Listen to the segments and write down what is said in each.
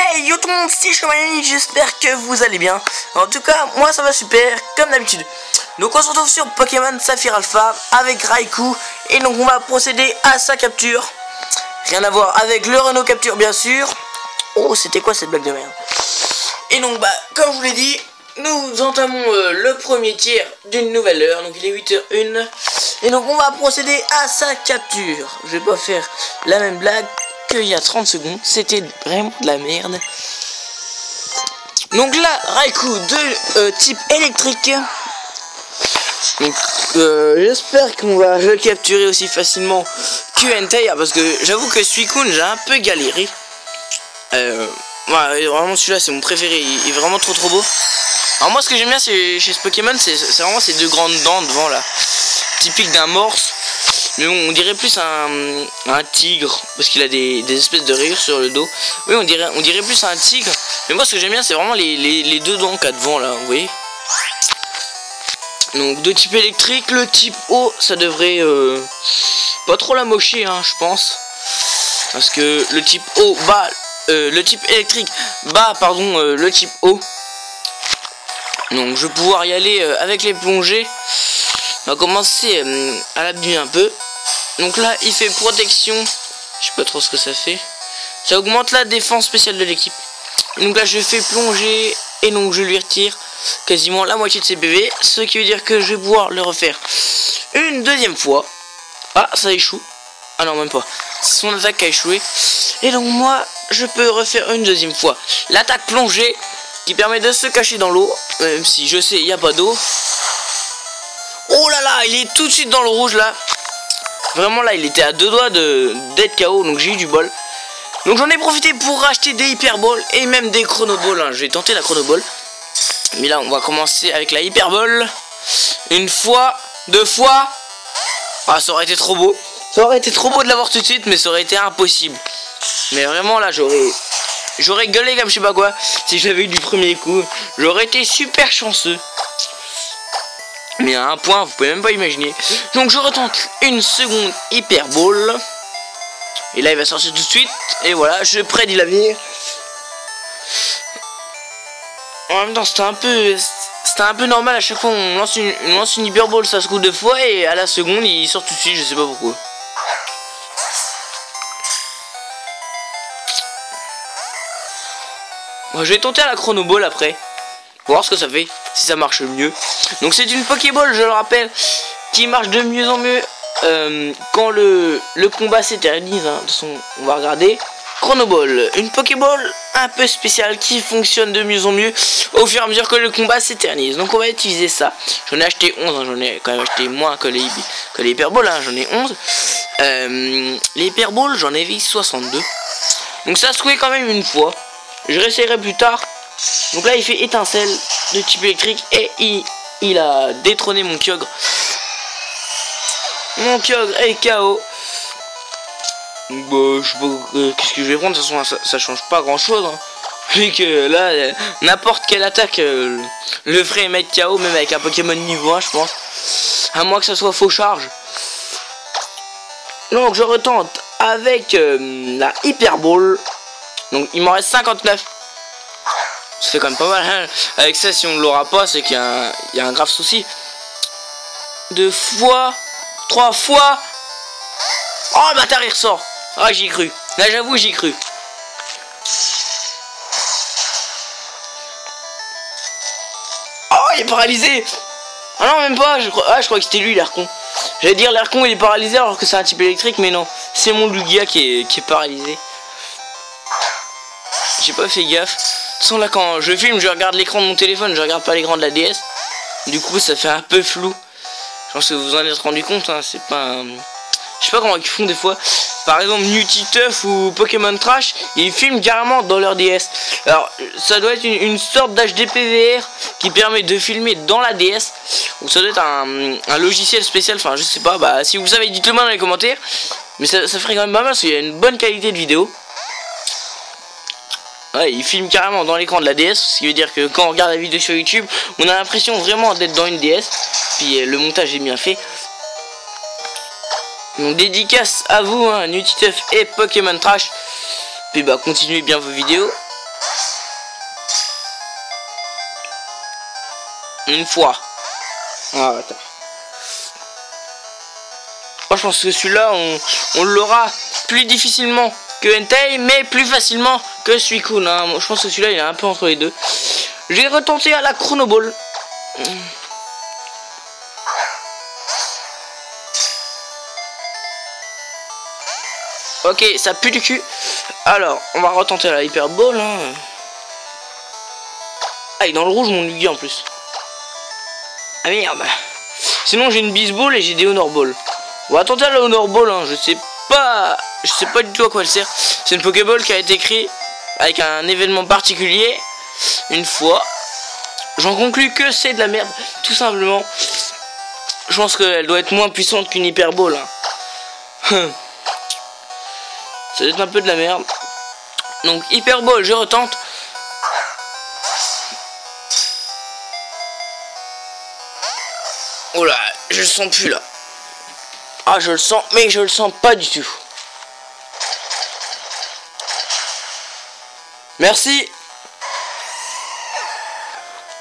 Hey yo tout le monde, c'est Chevalier, j'espère que vous allez bien. En tout cas, moi ça va super, comme d'habitude. Donc on se retrouve sur Pokémon Saphir Alpha avec Raikou. Et donc on va procéder à sa capture. Rien à voir avec le Renault Capture bien sûr. Oh, c'était quoi cette blague de merde? Et donc comme je vous l'ai dit, nous entamons le premier tiers d'une nouvelle heure. Donc il est 8h01. Et donc on va procéder à sa capture. Je vais pas faire la même blague qu'il y a 30 secondes, c'était vraiment de la merde. Donc là, Raikou de type électrique. Donc j'espère qu'on va le capturer aussi facilement que Entei, parce que j'avoue que Suicune j'ai un peu galéré. Ouais, vraiment celui-là c'est mon préféré, il est vraiment trop beau. Alors moi ce que j'aime bien chez ce Pokémon, c'est vraiment ces deux grandes dents devant là, typique d'un morse. Mais bon, on dirait plus un tigre, parce qu'il a des espèces de rayures sur le dos. Oui, on dirait plus un tigre. Mais moi, ce que j'aime bien, c'est vraiment les deux dents qu'il y a devant, là, vous voyez. Donc, de type électrique, le type O, ça devrait pas trop la mocher, hein, je pense. Parce que le type O bat, le type électrique bat, pardon, le type O. Donc, je vais pouvoir y aller avec les plongées. On va commencer à l'abîmer un peu. Donc là il fait protection. Je sais pas trop ce que ça fait. Ça augmente la défense spéciale de l'équipe. Donc là je fais plonger. Et donc je lui retire quasiment la moitié de ses PV. Ce qui veut dire que je vais pouvoir le refaire une deuxième fois. Ah, ça échoue. Ah non, même pas. C'est son attaque qui a échoué. Et donc moi je peux refaire une deuxième fois l'attaque plongée, qui permet de se cacher dans l'eau. Même si je sais il n'y a pas d'eau. Oh là là, il est tout de suite dans le rouge là. Vraiment là, il était à deux doigts d'être KO, donc j'ai eu du bol. Donc j'en ai profité pour racheter des Hyper Balls et même des Chrono Balls, hein. Je vais tenter la Chrono Ball. Mais là, on va commencer avec la Hyper Ball. Une fois, deux fois. Ah, ça aurait été trop beau. Ça aurait été trop beau de l'avoir tout de suite, mais ça aurait été impossible. Mais vraiment là, j'aurais gueulé comme je sais pas quoi si j'avais eu du premier coup. J'aurais été super chanceux. Mais à un point, vous pouvez même pas imaginer. Donc je retente une seconde Hyper Ball. Et là il va sortir tout de suite. Et voilà, je prédis l'avenir. En même temps c'était un peu normal. À chaque fois on lance une Hyper Ball, ça se coule deux fois. Et à la seconde il sort tout de suite, je sais pas pourquoi. Bon, je vais tenter à la Chrono Ball après, pour voir ce que ça fait, si ça marche mieux. Donc c'est une Pokéball, je le rappelle, qui marche de mieux en mieux quand le combat s'éternise, hein. De toute façon, on va regarder. Chrono Ball, une Pokéball un peu spéciale qui fonctionne de mieux en mieux au fur et à mesure que le combat s'éternise. Donc on va utiliser ça. J'en ai acheté 11, hein. J'en ai quand même acheté moins que les Hyper Balls, hein. J'en ai 11. Les Hyper Balls, j'en ai vu 62. Donc ça se couait quand même une fois. Je réessayerai plus tard. Donc là il fait étincelle de type électrique et il a détrôné mon Kyogre. Mon Kyogre est KO. Bah, je sais pas qu'est-ce que je vais prendre. De toute façon ça change pas grand chose, hein. Vu que là n'importe quelle attaque le ferait mettre KO, même avec un Pokémon niveau 1 je pense. À moins que ça soit faux charge. Donc je retente avec la Hyper Ball. Donc il m'en reste 59. Ça fait quand même pas mal, hein. Avec ça, si on ne l'aura pas, c'est qu'il y a un grave souci. 2 fois, 3 fois. Oh le bâtard il ressort. Ah, j'y ai cru. Là j'avoue j'y ai cru. Oh, il est paralysé. Ah non, même pas. Je crois que c'était lui l'air con. J'allais dire l'air con il est paralysé alors que c'est un type électrique, mais non. C'est mon Lugia qui est paralysé. J'ai pas fait gaffe. De toute façon là quand je filme, je regarde l'écran de mon téléphone, je regarde pas l'écran de la DS. Du coup ça fait un peu flou. Je pense que vous en êtes rendu compte, hein. C'est pas un... Je sais pas comment ils font des fois. Par exemple Nutituff ou Pokémon Trash, ils filment carrément dans leur DS. Alors ça doit être une sorte d'HDPVR qui permet de filmer dans la DS. Ou ça doit être un logiciel spécial, enfin je sais pas. Bah si vous le savez dites-le moi dans les commentaires. Mais ça ferait quand même pas mal parce qu'il y a une bonne qualité de vidéo. Ouais, il filme carrément dans l'écran de la DS, ce qui veut dire que quand on regarde la vidéo sur YouTube, on a l'impression vraiment d'être dans une DS. Puis le montage est bien fait. Donc dédicace à vous, hein, Nutituff et Pokémon Trash. Puis bah continuez bien vos vidéos. Une fois. Ah, attends. Moi, je pense que celui-là, on l'aura plus difficilement que Entei, mais plus facilement que Suicune. Hein. Moi, je pense que celui-là, il est un peu entre les deux. J'ai retenté à la Chronoball. Ok, ça pue du cul. Alors, on va retenter à la Hyper Ball. Hein. Ah, il est dans le rouge, mon Lugia en plus. Ah merde. Sinon, j'ai une Bisball et j'ai des Honor Ball. On va tenter à la Honor Ball. Hein. Je sais pas du tout à quoi elle sert. C'est une Pokéball qui a été créée avec un événement particulier. Une fois. J'en conclus que c'est de la merde. Tout simplement. Je pense qu'elle doit être moins puissante qu'une Hyper Ball. Hein. Ça doit être un peu de la merde. Donc Hyper Ball, je retente. Oh là, je le sens plus là. Ah, je le sens, mais je le sens pas du tout. Merci.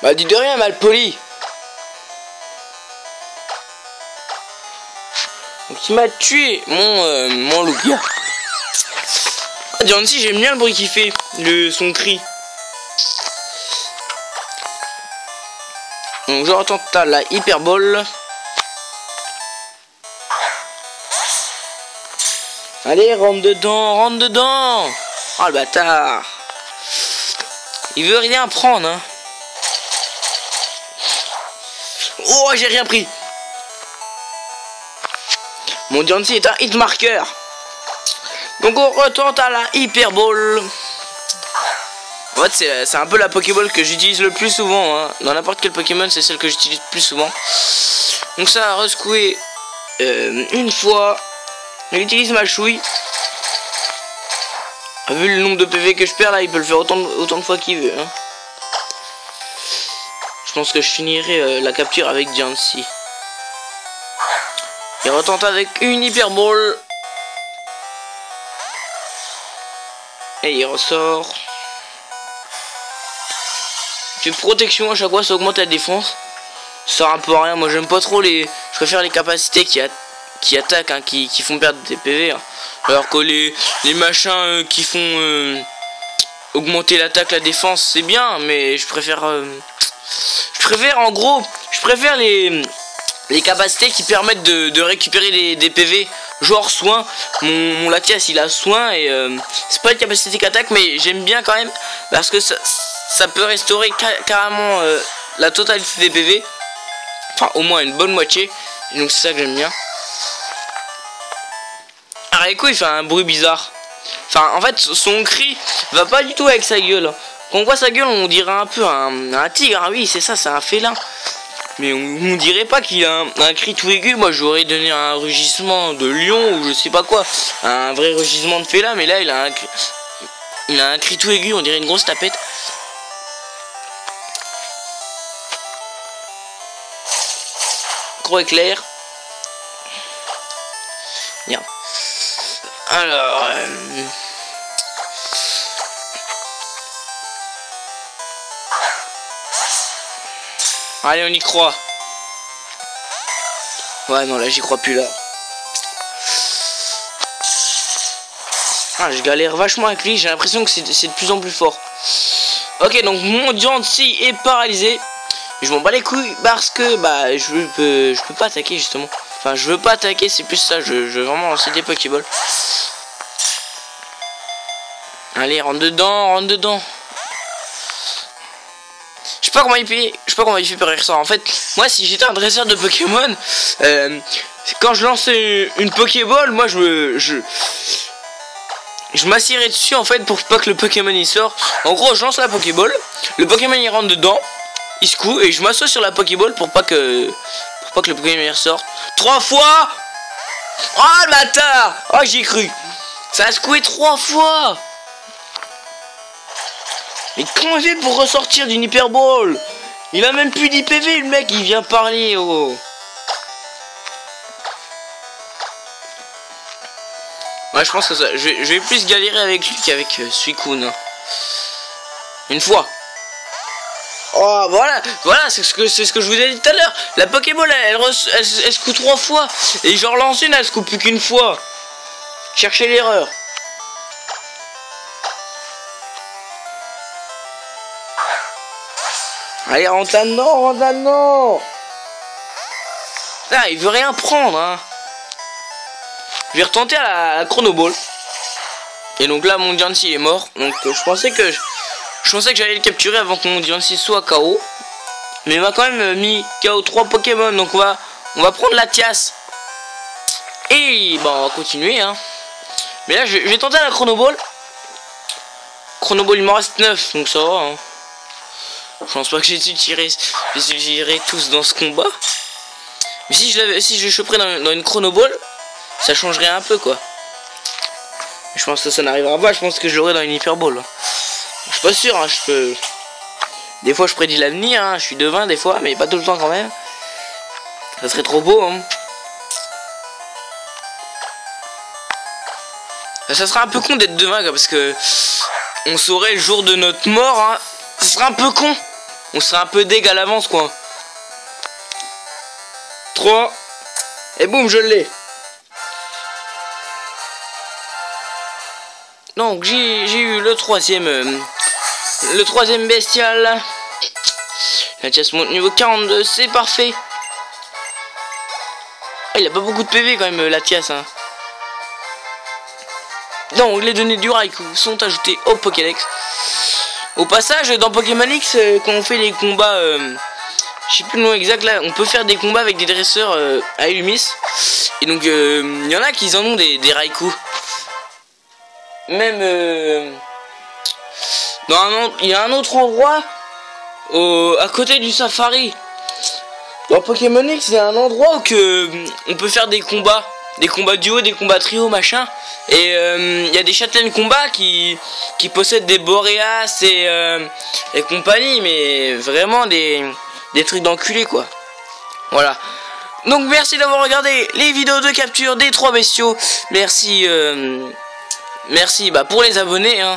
Bah dis de rien, Malpoli. Donc il m'a tué mon Lugia. Ah, Diancie, j'aime bien le bruit qu'il fait, son cri. Donc je retente à la Hyper Ball. Allez, rentre dedans, rentre dedans. Oh le bâtard. Il veut rien prendre, hein. Oh, j'ai rien pris. Mon Diancie est un hit marker. Donc on retente à la Hyper Ball. En fait, c'est un peu la Pokéball que j'utilise le plus souvent. Hein. Dans n'importe quel Pokémon, c'est celle que j'utilise le plus souvent. Donc ça a rescoué une fois. Il utilise ma chouille. Vu le nombre de PV que je perds là, il peut le faire autant de fois qu'il veut. Hein. Je pense que je finirai la capture avec Diancie. Il retente avec une Hyper Ball. Et il ressort. Fait protection à chaque fois, ça augmente la défense. Ça sert un peu à rien. Moi j'aime pas trop les. Je préfère les capacités qui attaquent, hein, qui font perdre des PV. Hein. Alors que les machins qui font augmenter l'attaque, la défense, c'est bien, mais je préfère en gros, je préfère les capacités qui permettent de récupérer des PV. Genre soin, mon Latias il a soin et c'est pas une capacité qu'attaque, mais j'aime bien quand même parce que ça peut restaurer carrément la totalité des PV, enfin au moins une bonne moitié, et donc c'est ça que j'aime bien. Raikou il fait un bruit bizarre, enfin en fait son cri va pas du tout avec sa gueule. Quand on voit sa gueule on dirait un peu un tigre, ah oui c'est ça, c'est un félin. Mais on dirait pas qu'il a un cri tout aigu. Moi j'aurais donné un rugissement de lion ou je sais pas quoi, un vrai rugissement de félin, mais là il a un cri tout aigu, on dirait une grosse tapette. Gros éclair. Bien. Alors allez, on y croit. Ouais, non, là, j'y crois plus, là. Ah, je galère vachement avec lui. J'ai l'impression que c'est de plus en plus fort. Ok, donc mon Diancie est paralysé. Je m'en bats les couilles parce que, bah, je peux pas attaquer, justement. Enfin, je veux pas attaquer, c'est plus ça. Je veux vraiment lancer des Pokéballs. Allez, rentre dedans, rentre dedans. Je sais pas comment il fait pour rire ça. En fait, moi si j'étais un dresseur de Pokémon, quand je lance une Pokéball, moi je m'assierais dessus en fait pour pas que le Pokémon il sort. En gros, je lance la Pokéball, le Pokémon il rentre dedans, il secoue et je m'assois sur la Pokéball pour pas que le Pokémon il ressorte. 3 fois. Oh le bâtard. Oh j'y ai cru. Ça a secoué 3 fois. Mais comment il fait pour ressortir d'une Hyper Ball? Il a même plus d'IPV le mec, il vient parler, oh. Ouais, je pense que ça, je vais plus galérer avec lui qu'avec Suicune. Une fois. Oh voilà, voilà, c'est ce que je vous ai dit tout à l'heure. La Pokéball elle se coupe 3 fois. Et je relance une, elle se coupe plus qu'une fois. Cherchez l'erreur. Allez, rentre là-dedans, rentre là-dedans. Ah, il veut rien prendre, hein. Je vais retenter à la Chronoball. Et donc là, mon Diancie est mort. Donc je pensais que j'allais le capturer avant que mon Diancie soit KO. Mais il m'a quand même mis KO 3 Pokémon. Donc on va prendre la Latias. Et bah, on va continuer, hein. Mais là, je vais tenter à la Chronoball. Chronoball, il m'en reste 9. Donc ça va, hein. Je pense pas que j'ai tiré tous dans ce combat. Mais si je le choperais dans une Chronoball, ça changerait un peu, quoi. Je pense que ça n'arrivera pas. Je pense que je l'aurai dans une Hyperball. Je suis pas sûr, hein. Des fois je prédis l'avenir, hein. Je suis devin des fois, mais pas tout le temps quand même. Ça serait trop beau, hein. Ça serait un peu con d'être devin, quoi, parce que on saurait le jour de notre mort, hein. Ce serait un peu con. On serait un peu dég à l'avance, quoi. 3. Et boum, je l'ai. Donc j'ai eu le troisième bestial. La Latias monte niveau 42, c'est parfait. Ah, il a pas beaucoup de PV quand même, la Latias, hein. Donc les données du Raikou sont ajoutées au Pokédex. Au passage, dans Pokémon X, quand on fait les combats, je sais plus le nom exact là, on peut faire des combats avec des dresseurs à Illumis. Et donc il y en a qui en ont des Raikou. Même il y a un autre endroit à côté du safari. Dans Pokémon X, il y a un endroit où on peut faire des combats duo, des combats trio, machin. Et il y a des châtelains de combat qui possèdent des Boréas et compagnie, mais vraiment des trucs d'enculés, quoi. Voilà. Donc merci d'avoir regardé les vidéos de capture des 3 bestiaux. Merci pour les abonnés, hein.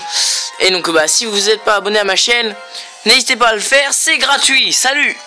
Et donc si vous n'êtes pas abonné à ma chaîne, n'hésitez pas à le faire, c'est gratuit. Salut!